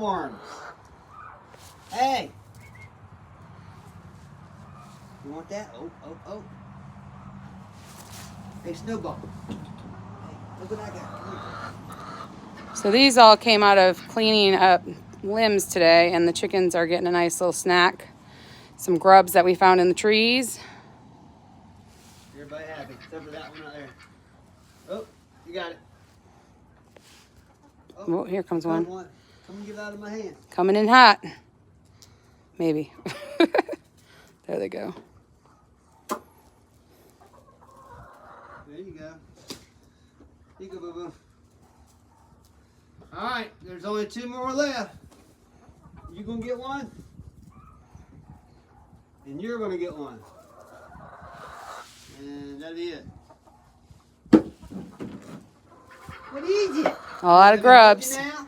worms. Hey. You want that? Oh, oh, oh. Hey, Snowball. Hey, look what I got. So these all came out of cleaning up limbs today, and the chickens are getting a nice little snack. Some grubs that we found in the trees. Everybody happy, except for that one out there. Oh, you got it. Oh, here comes one. Come and get it out of my hand. Coming in hot. Maybe. There they go. There you go. Here you go, boo-boo. All right, there's only 2 more left. You gonna get one? And you're gonna get one. And that's it. What is it? A lot of grubs. Now?